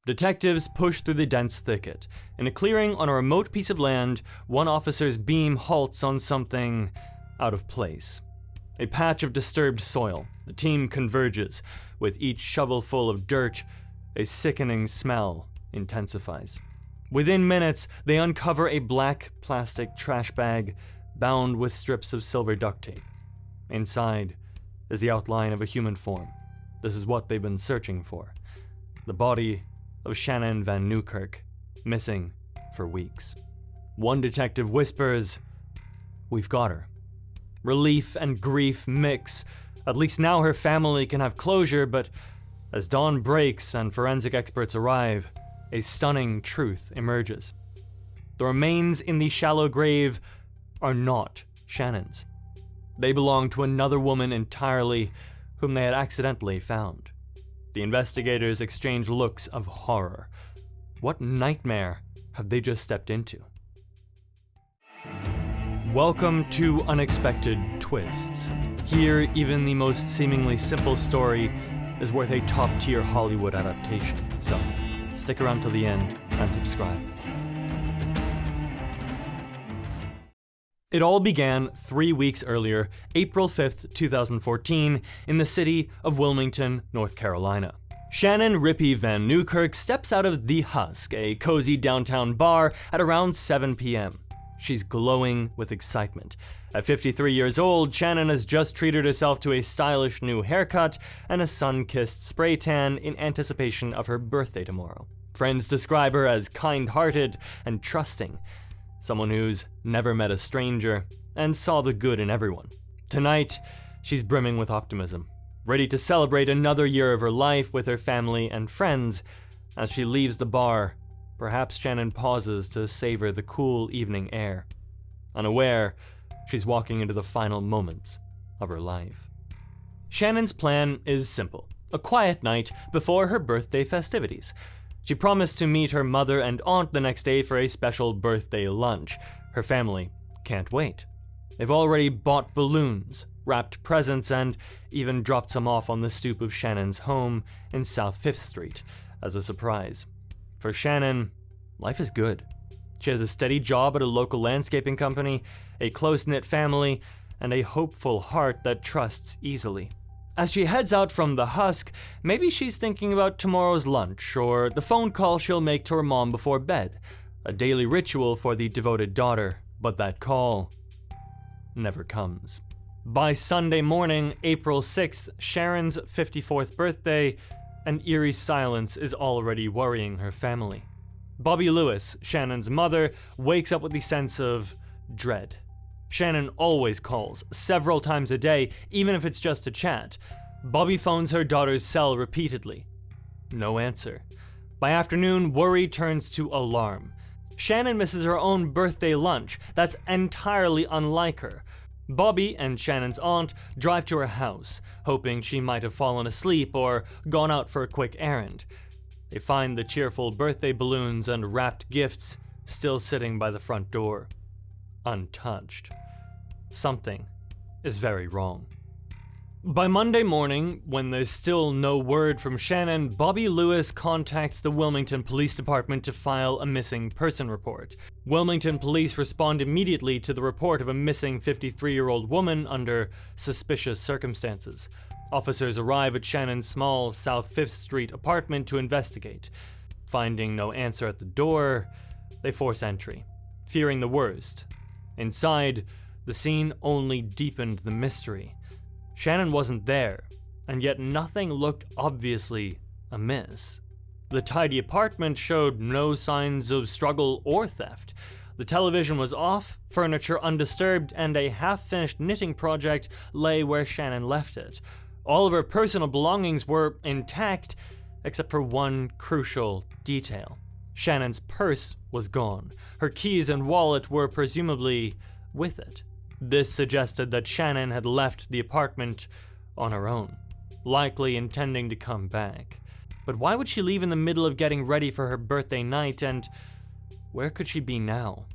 Detectives push through the dense thicket. In a clearing on a remote piece of land, one officer's beam halts on something out of place. A patch of disturbed soil. The team converges. With each shovelful of dirt, a sickening smell intensifies. Within minutes, they uncover a black plastic trash bag bound with strips of silver duct tape. Inside is the outline of a human form. This is what they've been searching for. The body of Shannon Van Newkirk, missing for weeks. One detective whispers, "We've got her." Relief and grief mix. At least now her family can have closure, but as dawn breaks and forensic experts arrive, a stunning truth emerges. The remains in the shallow grave are not Shannon's. They belong to another woman entirely, whom they had accidentally found. The investigators exchange looks of horror. What nightmare have they just stepped into? Welcome to Unexpected Twists. Here, even the most seemingly simple story is worth a top-tier Hollywood adaptation. So, stick around till the end and subscribe. It all began 3 weeks earlier, April 5th, 2014, in the city of Wilmington, North Carolina. Shannon "Rippy" Van Newkirk steps out of The Husk, a cozy downtown bar, at around 7 p.m. She's glowing with excitement. At 53 years old, Shannon has just treated herself to a stylish new haircut and a sun-kissed spray tan in anticipation of her birthday tomorrow. Friends describe her as kind-hearted and trusting, someone who's never met a stranger and saw the good in everyone. Tonight, she's brimming with optimism, ready to celebrate another year of her life with her family and friends. As she leaves the bar, perhaps Shannon pauses to savor the cool evening air. Unaware, she's walking into the final moments of her life. Shannon's plan is simple: a quiet night before her birthday festivities. She promised to meet her mother and aunt the next day for a special birthday lunch. Her family can't wait. They've already bought balloons, wrapped presents, and even dropped some off on the stoop of Shannon's home in South 5th Street as a surprise. For Shannon, life is good. She has a steady job at a local landscaping company, a close-knit family, and a hopeful heart that trusts easily. As she heads out from The Husk, maybe she's thinking about tomorrow's lunch or the phone call she'll make to her mom before bed, a daily ritual for the devoted daughter, but that call never comes. By Sunday morning, April 6th, Sharon's 54th birthday, an eerie silence is already worrying her family. Bobby Lewis, Shannon's mother, wakes up with the sense of dread. Shannon always calls, several times a day, even if it's just to chat. Bobby phones her daughter's cell repeatedly. No answer. By afternoon, worry turns to alarm. Shannon misses her own birthday lunch. That's entirely unlike her. Bobby and Shannon's aunt drive to her house, hoping she might have fallen asleep or gone out for a quick errand. They find the cheerful birthday balloons and wrapped gifts still sitting by the front door, untouched. Something is very wrong. By Monday morning, when there's still no word from Shannon, Bobby Lewis contacts the Wilmington Police Department to file a missing person report. Wilmington police respond immediately to the report of a missing 53-year-old woman under suspicious circumstances. Officers arrive at Shannon's small South 5th Street apartment to investigate. Finding no answer at the door, they force entry, fearing the worst. Inside, the scene only deepened the mystery. Shannon wasn't there, and yet nothing looked obviously amiss. The tidy apartment showed no signs of struggle or theft. The television was off, furniture undisturbed, and a half-finished knitting project lay where Shannon left it. All of her personal belongings were intact, except for one crucial detail. Shannon's purse was gone. Her keys and wallet were presumably with it. This suggested that Shannon had left the apartment on her own, likely intending to come back. But why would she leave in the middle of getting ready for her birthday night, and where could she be now?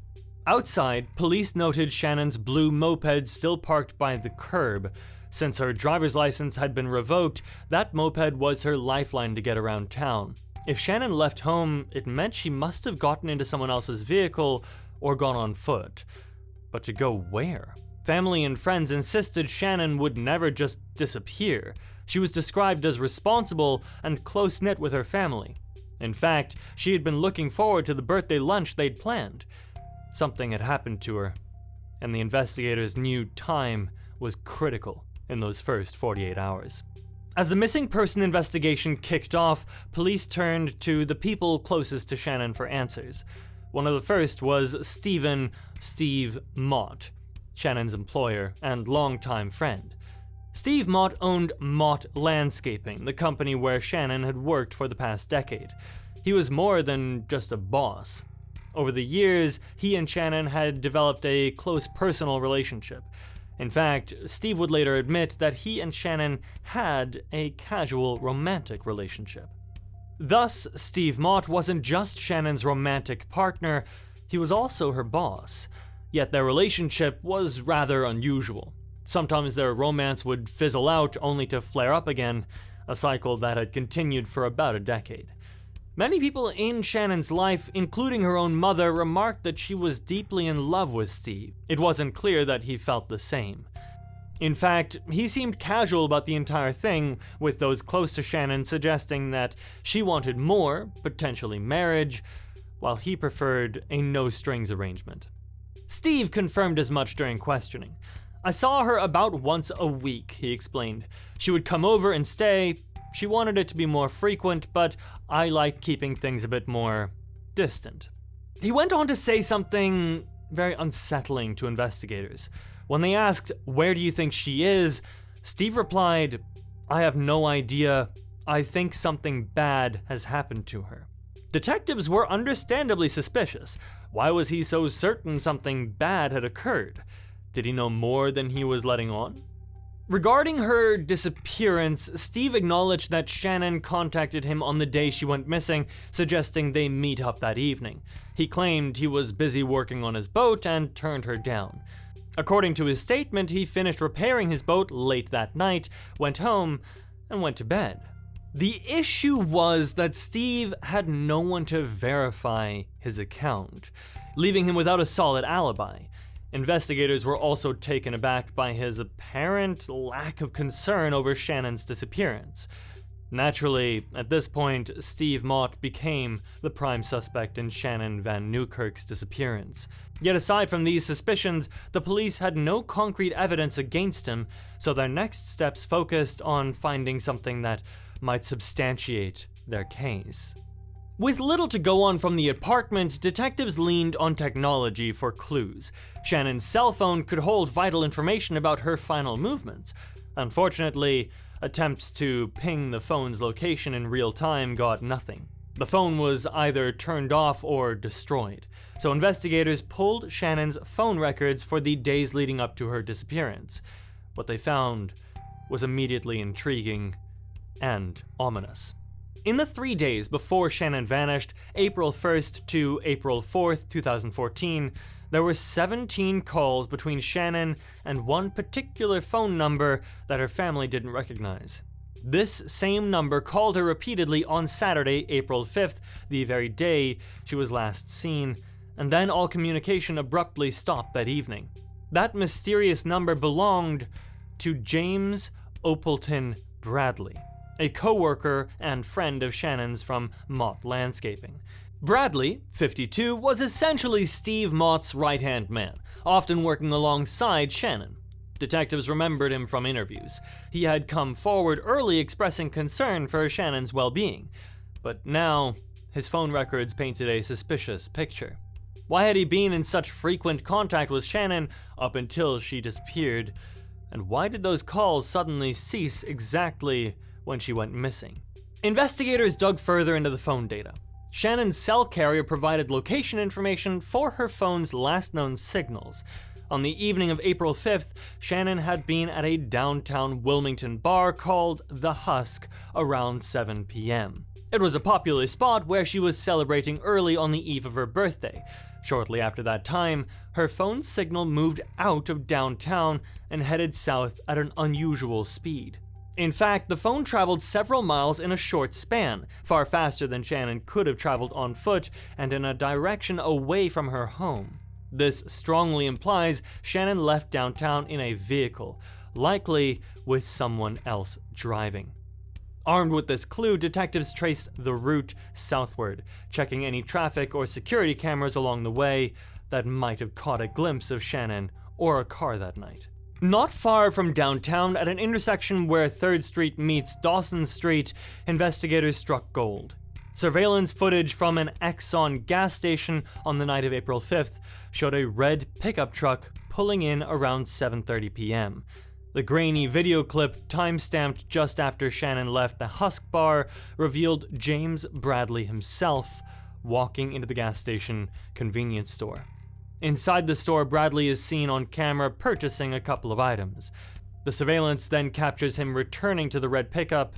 Outside, police noted Shannon's blue moped still parked by the curb. Since her driver's license had been revoked, that moped was her lifeline to get around town. If Shannon left home, it meant she must have gotten into someone else's vehicle or gone on foot. But to go where? Family and friends insisted Shannon would never just disappear. She was described as responsible and close-knit with her family. In fact, she had been looking forward to the birthday lunch they'd planned. Something had happened to her, and the investigators knew time was critical in those first 48 hours. As the missing person investigation kicked off, police turned to the people closest to Shannon for answers. One of the first was Steve Mott, Shannon's employer and longtime friend. Steve Mott owned Mott Landscaping, the company where Shannon had worked for the past decade. He was more than just a boss. Over the years, he and Shannon had developed a close personal relationship. In fact, Steve would later admit that he and Shannon had a casual romantic relationship. Thus, Steve Mott wasn't just Shannon's romantic partner, he was also her boss. Yet their relationship was rather unusual. Sometimes their romance would fizzle out only to flare up again, a cycle that had continued for about a decade. Many people in Shannon's life, including her own mother, remarked that she was deeply in love with Steve. It wasn't clear that he felt the same. In fact, he seemed casual about the entire thing, with those close to Shannon suggesting that she wanted more, potentially marriage, while he preferred a no-strings arrangement. Steve confirmed as much during questioning. "I saw her about once a week," he explained. "She would come over and stay. She wanted it to be more frequent, but I like keeping things a bit more distant." He went on to say something very unsettling to investigators. When they asked, "Where do you think she is?" Steve replied, "I have no idea. I think something bad has happened to her." Detectives were understandably suspicious. Why was he so certain something bad had occurred? Did he know more than he was letting on? Regarding her disappearance, Steve acknowledged that Shannon contacted him on the day she went missing, suggesting they meet up that evening. He claimed he was busy working on his boat and turned her down. According to his statement, he finished repairing his boat late that night, went home, and went to bed. The issue was that Steve had no one to verify his account, leaving him without a solid alibi. Investigators were also taken aback by his apparent lack of concern over Shannon's disappearance. Naturally, at this point, Steve Mott became the prime suspect in Shannon Van Newkirk's disappearance. Yet aside from these suspicions, the police had no concrete evidence against him, so their next steps focused on finding something that might substantiate their case. With little to go on from the apartment, detectives leaned on technology for clues. Shannon's cell phone could hold vital information about her final movements. Unfortunately, attempts to ping the phone's location in real time got nothing. The phone was either turned off or destroyed, so investigators pulled Shannon's phone records for the days leading up to her disappearance. What they found was immediately intriguing and ominous. In the 3 days before Shannon vanished, April 1st to April 4th, 2014, there were 17 calls between Shannon and one particular phone number that her family didn't recognize. This same number called her repeatedly on Saturday, April 5th, the very day she was last seen, and then all communication abruptly stopped that evening. That mysterious number belonged to James Opalton Bradley, a coworker and friend of Shannon's from Mott Landscaping. Bradley, 52, was essentially Steve Mott's right-hand man, often working alongside Shannon. Detectives remembered him from interviews. He had come forward early expressing concern for Shannon's well-being, but now his phone records painted a suspicious picture. Why had he been in such frequent contact with Shannon up until she disappeared? And why did those calls suddenly cease exactly when she went missing? Investigators dug further into the phone data. Shannon's cell carrier provided location information for her phone's last known signals. On the evening of April 5th, Shannon had been at a downtown Wilmington bar called The Husk around 7 p.m. It was a popular spot where she was celebrating early on the eve of her birthday. Shortly after that time, her phone signal moved out of downtown and headed south at an unusual speed. In fact, the phone traveled several miles in a short span, far faster than Shannon could have traveled on foot and in a direction away from her home. This strongly implies Shannon left downtown in a vehicle, likely with someone else driving. Armed with this clue, detectives traced the route southward, checking any traffic or security cameras along the way that might have caught a glimpse of Shannon or a car that night. Not far from downtown, at an intersection where 3rd Street meets Dawson Street, investigators struck gold. Surveillance footage from an Exxon gas station on the night of April 5th showed a red pickup truck pulling in around 7:30 p.m. The grainy video clip, time-stamped just after Shannon left the Husk Bar, revealed James Bradley himself walking into the gas station convenience store. Inside the store, Bradley is seen on camera purchasing a couple of items. The surveillance then captures him returning to the red pickup.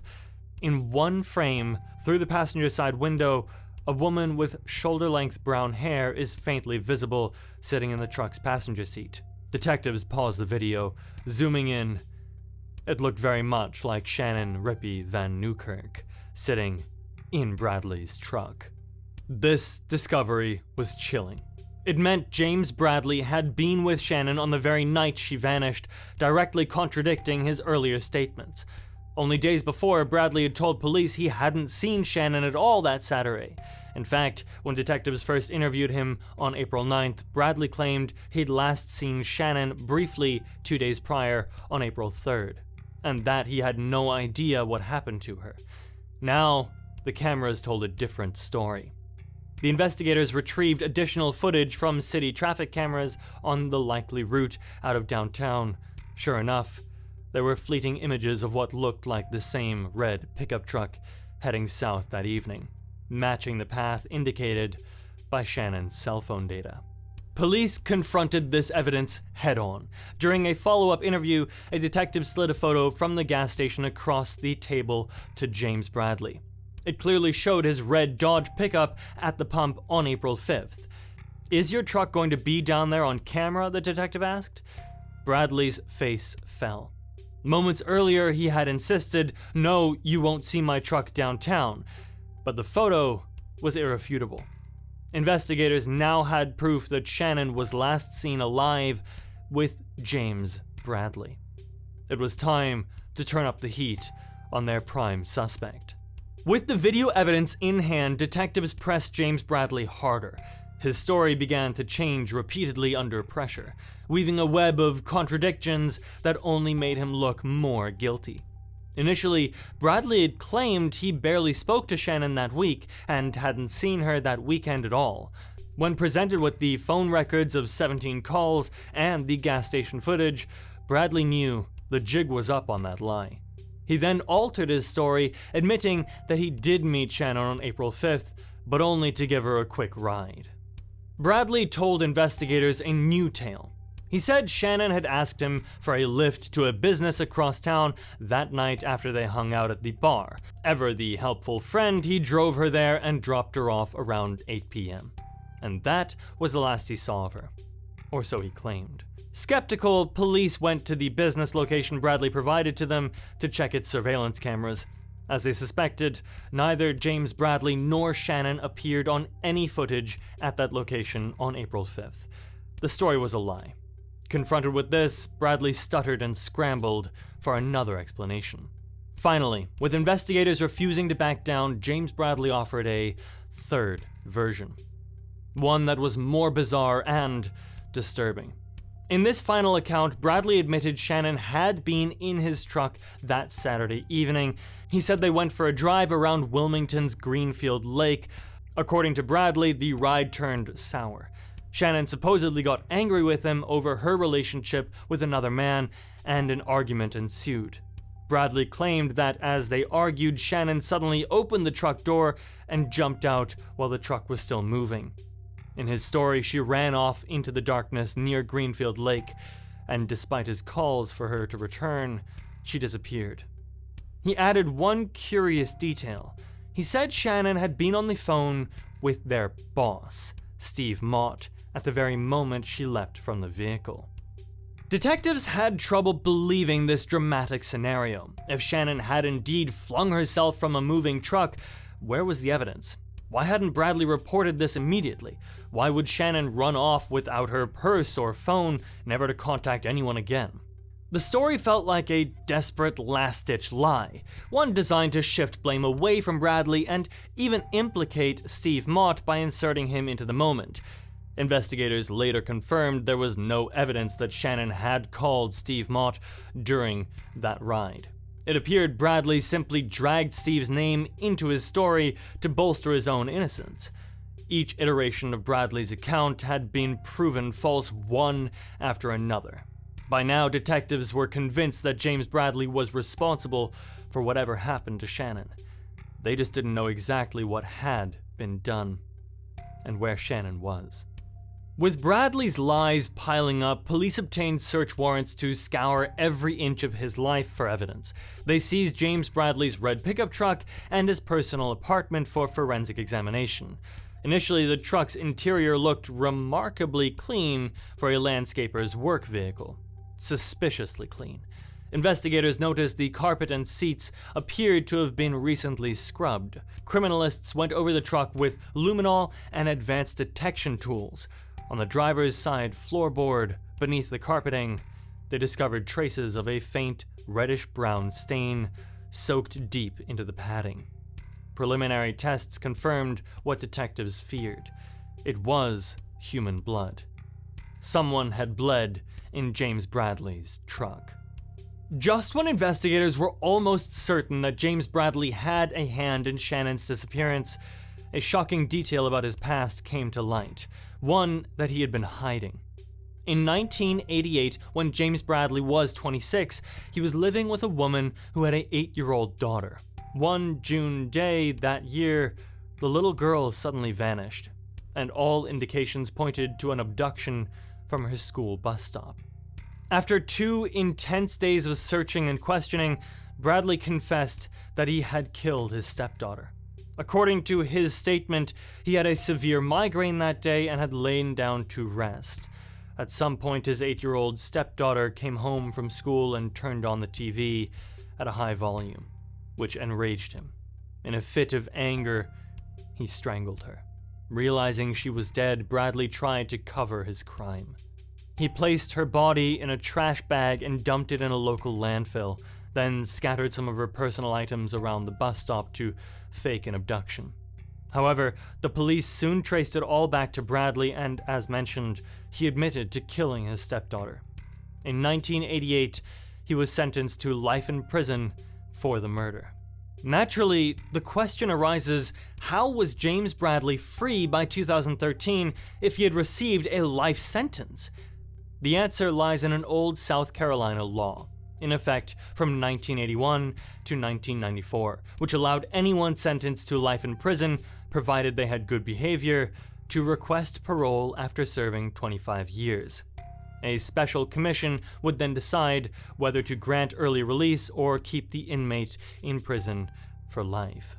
In one frame, through the passenger side window, a woman with shoulder-length brown hair is faintly visible, sitting in the truck's passenger seat. Detectives pause the video, zooming in. It looked very much like Shannon Rippey Van Newkirk, sitting in Bradley's truck. This discovery was chilling. It meant James Bradley had been with Shannon on the very night she vanished, directly contradicting his earlier statements. Only days before, Bradley had told police he hadn't seen Shannon at all that Saturday. In fact, when detectives first interviewed him on April 9th, Bradley claimed he'd last seen Shannon briefly 2 days prior on April 3rd, and that he had no idea what happened to her. Now, the cameras told a different story. The investigators retrieved additional footage from city traffic cameras on the likely route out of downtown. Sure enough, there were fleeting images of what looked like the same red pickup truck heading south that evening, matching the path indicated by Shannon's cell phone data. Police confronted this evidence head-on. During a follow-up interview, a detective slid a photo from the gas station across the table to James Bradley. It clearly showed his red Dodge pickup at the pump on April 5th. "Is your truck going to be down there on camera?" the detective asked. Bradley's face fell. Moments earlier, he had insisted, "No, you won't see my truck downtown." But the photo was irrefutable. Investigators now had proof that Shannon was last seen alive with James Bradley. It was time to turn up the heat on their prime suspect. With the video evidence in hand, detectives pressed James Bradley harder. His story began to change repeatedly under pressure, weaving a web of contradictions that only made him look more guilty. Initially, Bradley had claimed he barely spoke to Shannon that week and hadn't seen her that weekend at all. When presented with the phone records of 17 calls and the gas station footage, Bradley knew the jig was up on that lie. He then altered his story, admitting that he did meet Shannon on April 5th, but only to give her a quick ride. Bradley told investigators a new tale. He said Shannon had asked him for a lift to a business across town that night after they hung out at the bar. Ever the helpful friend, he drove her there and dropped her off around 8 p.m. And that was the last he saw of her. Or so he claimed. Skeptical, police went to the business location Bradley provided to them to check its surveillance cameras. As they suspected, neither James Bradley nor Shannon appeared on any footage at that location on April 5th. The story was a lie. Confronted with this, Bradley stuttered and scrambled for another explanation. Finally, with investigators refusing to back down, James Bradley offered a third version. One that was more bizarre and disturbing. In this final account, Bradley admitted Shannon had been in his truck that Saturday evening. He said they went for a drive around Wilmington's Greenfield Lake. According to Bradley, the ride turned sour. Shannon supposedly got angry with him over her relationship with another man, and an argument ensued. Bradley claimed that as they argued, Shannon suddenly opened the truck door and jumped out while the truck was still moving. In his story, she ran off into the darkness near Greenfield Lake, and despite his calls for her to return, she disappeared. He added one curious detail. He said Shannon had been on the phone with their boss, Steve Mott, at the very moment she left from the vehicle. Detectives had trouble believing this dramatic scenario. If Shannon had indeed flung herself from a moving truck, where was the evidence? Why hadn't Bradley reported this immediately? Why would Shannon run off without her purse or phone, never to contact anyone again? The story felt like a desperate last-ditch lie, one designed to shift blame away from Bradley and even implicate Steve Mott by inserting him into the moment. Investigators later confirmed there was no evidence that Shannon had called Steve Mott during that ride. It appeared Bradley simply dragged Steve's name into his story to bolster his own innocence. Each iteration of Bradley's account had been proven false one after another. By now, detectives were convinced that James Bradley was responsible for whatever happened to Shannon. They just didn't know exactly what had been done and where Shannon was. With Bradley's lies piling up, police obtained search warrants to scour every inch of his life for evidence. They seized James Bradley's red pickup truck and his personal apartment for forensic examination. Initially, the truck's interior looked remarkably clean for a landscaper's work vehicle. Suspiciously clean. Investigators noticed the carpet and seats appeared to have been recently scrubbed. Criminalists went over the truck with luminol and advanced detection tools. On the driver's side floorboard, beneath the carpeting, they discovered traces of a faint reddish-brown stain soaked deep into the padding. Preliminary tests confirmed what detectives feared. It was human blood. Someone had bled in James Bradley's truck. Just when investigators were almost certain that James Bradley had a hand in Shannon's disappearance, a shocking detail about his past came to light, one that he had been hiding. In 1988, when James Bradley was 26, he was living with a woman who had an 8-year-old daughter. One June day that year, the little girl suddenly vanished, and all indications pointed to an abduction from his school bus stop. After 2 intense days of searching and questioning, Bradley confessed that he had killed his stepdaughter. According to his statement, he had a severe migraine that day and had lain down to rest. At some point, his 8-year-old stepdaughter came home from school and turned on the TV at a high volume, which enraged him. In a fit of anger, he strangled her. Realizing she was dead, Bradley tried to cover his crime. He placed her body in a trash bag and dumped it in a local landfill, then scattered some of her personal items around the bus stop to fake an abduction. However, the police soon traced it all back to Bradley and, as mentioned, he admitted to killing his stepdaughter. In 1988, he was sentenced to life in prison for the murder. Naturally, the question arises, how was James Bradley free by 2013 if he had received a life sentence? The answer lies in an old South Carolina law, in effect from 1981 to 1994, which allowed anyone sentenced to life in prison, provided they had good behavior, to request parole after serving 25 years. A special commission would then decide whether to grant early release or keep the inmate in prison for life.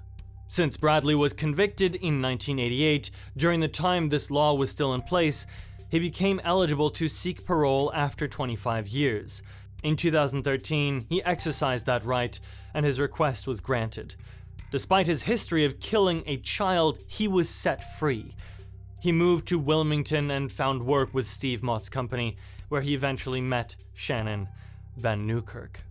Since Bradley was convicted in 1988, during the time this law was still in place, he became eligible to seek parole after 25 years. In 2013, he exercised that right, and his request was granted. Despite his history of killing a child, he was set free. He moved to Wilmington and found work with Steve Mott's company, where he eventually met Shannon Van Newkirk.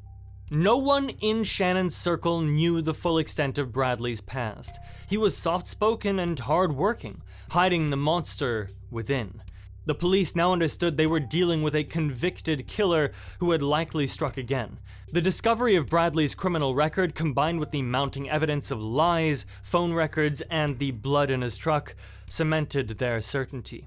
No one in Shannon's circle knew the full extent of Bradley's past. He was soft-spoken and hard-working, hiding the monster within. The police now understood they were dealing with a convicted killer who had likely struck again. The discovery of Bradley's criminal record, combined with the mounting evidence of lies, phone records, and the blood in his truck, cemented their certainty.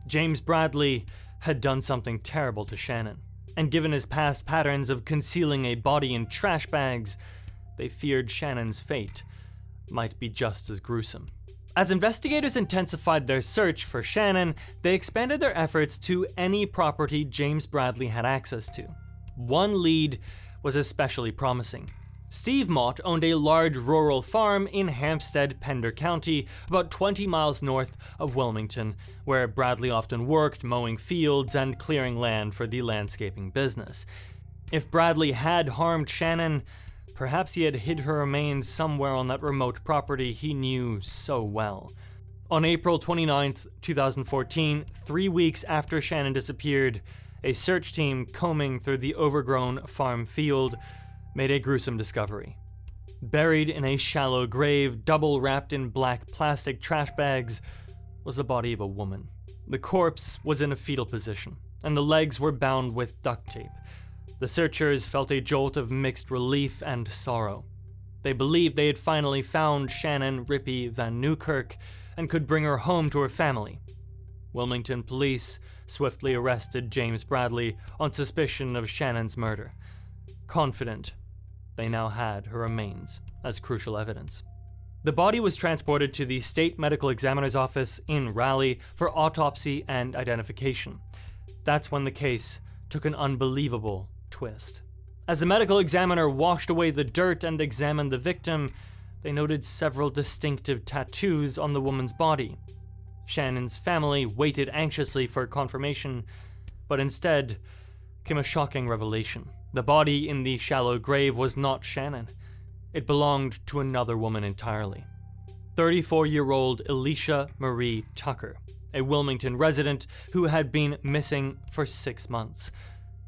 James Bradley had done something terrible to Shannon, and given his past patterns of concealing a body in trash bags, they feared Shannon's fate might be just as gruesome. As investigators intensified their search for Shannon, they expanded their efforts to any property James Bradley had access to. One lead was especially promising: Steve Mott owned a large rural farm in Hampstead, Pender County, about 20 miles north of Wilmington, where Bradley often worked mowing fields and clearing land for the landscaping business. If Bradley had harmed Shannon, perhaps he had hid her remains somewhere on that remote property he knew so well. On April 29, 2014, 3 weeks after Shannon disappeared, a search team combing through the overgrown farm field made a gruesome discovery. Buried in a shallow grave, double wrapped in black plastic trash bags, was the body of a woman. The corpse was in a fetal position, and the legs were bound with duct tape. The searchers felt a jolt of mixed relief and sorrow. They believed they had finally found Shannon Rippey Van Newkirk and could bring her home to her family. Wilmington police swiftly arrested James Bradley on suspicion of Shannon's murder, confident they now had her remains as crucial evidence. The body was transported to the State Medical Examiner's Office in Raleigh for autopsy and identification. That's when the case took an unbelievable twist. As the medical examiner washed away the dirt and examined the victim, they noted several distinctive tattoos on the woman's body. Shannon's family waited anxiously for confirmation, but instead came a shocking revelation. The body in the shallow grave was not Shannon. It belonged to another woman entirely. 34-year-old Alicia Marie Tucker, a Wilmington resident who had been missing for 6 months.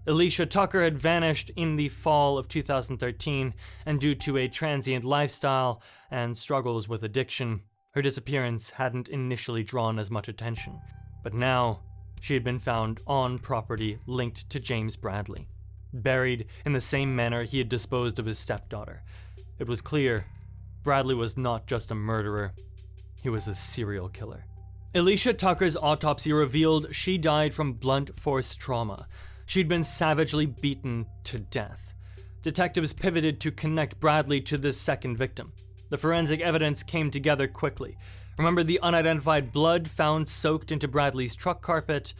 Alicia Tucker had vanished in the fall of 2013, and due to a transient lifestyle and struggles with addiction, her disappearance hadn't initially drawn as much attention. But now, she had been found on property linked to James Bradley, buried in the same manner he had disposed of his stepdaughter. It was clear Bradley was not just a murderer, he was a serial killer. Alicia Tucker's autopsy revealed she died from blunt force trauma. She'd been savagely beaten to death. Detectives pivoted to connect Bradley to this second victim. The forensic evidence came together quickly. Remember the unidentified blood found soaked into Bradley's truck carpet?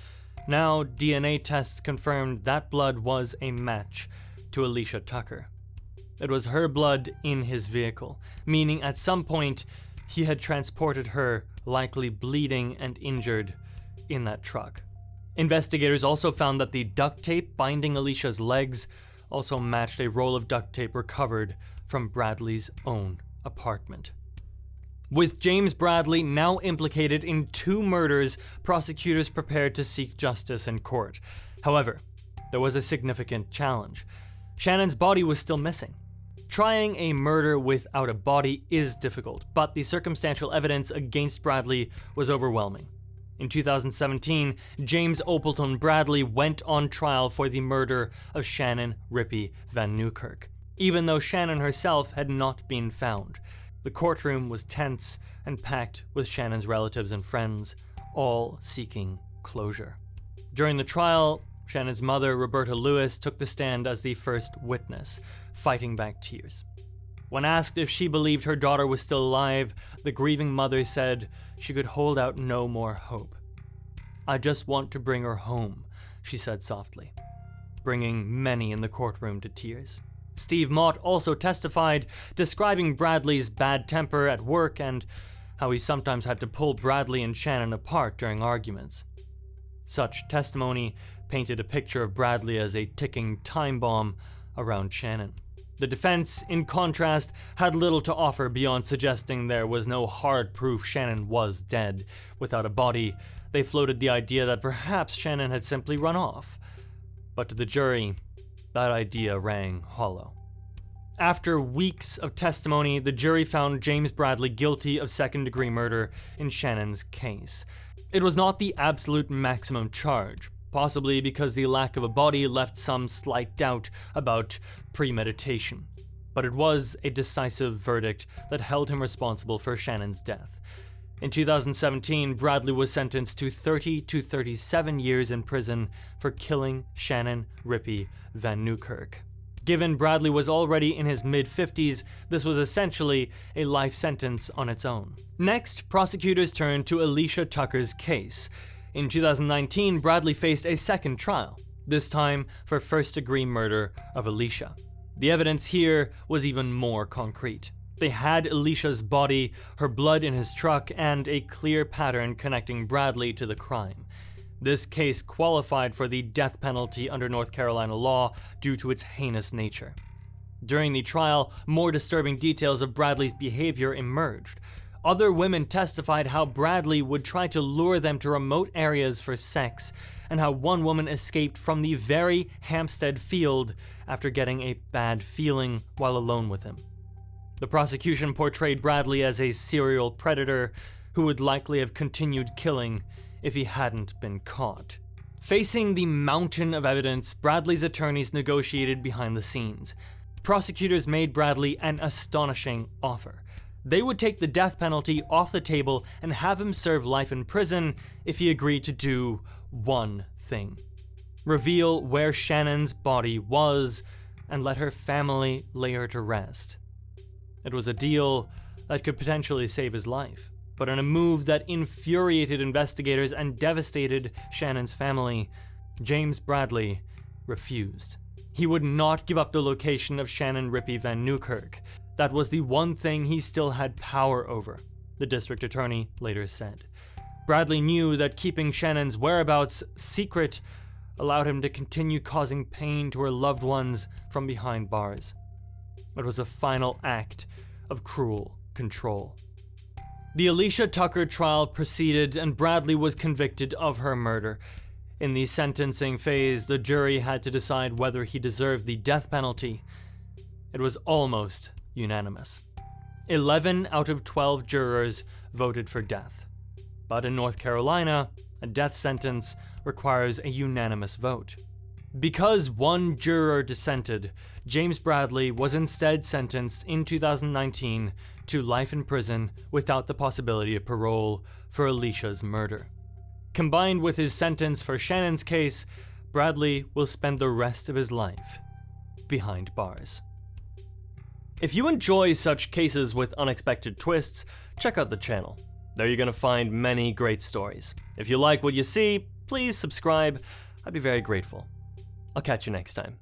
Now, DNA tests confirmed that blood was a match to Alicia Tucker. It was her blood in his vehicle, meaning at some point he had transported her, likely bleeding and injured, in that truck. Investigators also found that the duct tape binding Alicia's legs also matched a roll of duct tape recovered from Bradley's own apartment. With James Bradley now implicated in 2 murders, prosecutors prepared to seek justice in court. However, there was a significant challenge. Shannon's body was still missing. Trying a murder without a body is difficult, but the circumstantial evidence against Bradley was overwhelming. In 2017, James Opleton Bradley went on trial for the murder of Shannon Rippey Van Newkirk, even though Shannon herself had not been found. The courtroom was tense and packed with Shannon's relatives and friends, all seeking closure. During the trial, Shannon's mother, Roberta Lewis, took the stand as the first witness, fighting back tears. When asked if she believed her daughter was still alive, the grieving mother said she could hold out no more hope. "I just want to bring her home," she said softly, bringing many in the courtroom to tears. Steve Mott also testified, describing Bradley's bad temper at work and how he sometimes had to pull Bradley and Shannon apart during arguments. Such testimony painted a picture of Bradley as a ticking time bomb around Shannon. The defense, in contrast, had little to offer beyond suggesting there was no hard proof Shannon was dead. Without a body, they floated the idea that perhaps Shannon had simply run off. But to the jury, that idea rang hollow. After weeks of testimony, the jury found James Bradley guilty of second-degree murder in Shannon's case. It was not the absolute maximum charge, possibly because the lack of a body left some slight doubt about premeditation. But it was a decisive verdict that held him responsible for Shannon's death. In 2017, Bradley was sentenced to 30 to 37 years in prison for killing Shannon Rippey Van Newkirk. Given Bradley was already in his mid-50s, this was essentially a life sentence on its own. Next, prosecutors turned to Alicia Tucker's case. In 2019, Bradley faced a second trial, this time for first-degree murder of Alicia. The evidence here was even more concrete. They had Alicia's body, her blood in his truck, and a clear pattern connecting Bradley to the crime. This case qualified for the death penalty under North Carolina law due to its heinous nature. During the trial, more disturbing details of Bradley's behavior emerged. Other women testified how Bradley would try to lure them to remote areas for sex, and how one woman escaped from the very Hampstead field after getting a bad feeling while alone with him. The prosecution portrayed Bradley as a serial predator who would likely have continued killing if he hadn't been caught. Facing the mountain of evidence, Bradley's attorneys negotiated behind the scenes. Prosecutors made Bradley an astonishing offer. They would take the death penalty off the table and have him serve life in prison if he agreed to do one thing: reveal where Shannon's body was and let her family lay her to rest. It was a deal that could potentially save his life, but in a move that infuriated investigators and devastated Shannon's family, James Bradley refused. He would not give up the location of Shannon Rippey Van Newkirk. That was the one thing he still had power over, the district attorney later said. Bradley knew that keeping Shannon's whereabouts secret allowed him to continue causing pain to her loved ones from behind bars. It was a final act of cruel control. The Alicia Tucker trial proceeded, and Bradley was convicted of her murder. In the sentencing phase, the jury had to decide whether he deserved the death penalty. It was almost unanimous. 11 out of 12 jurors voted for death. But in North Carolina, a death sentence requires a unanimous vote. Because one juror dissented, James Bradley was instead sentenced in 2019 to life in prison without the possibility of parole for Alicia's murder. Combined with his sentence for Shannon's case, Bradley will spend the rest of his life behind bars. If you enjoy such cases with unexpected twists, check out the channel. There you're going to find many great stories. If you like what you see, please subscribe. I'd be very grateful. I'll catch you next time.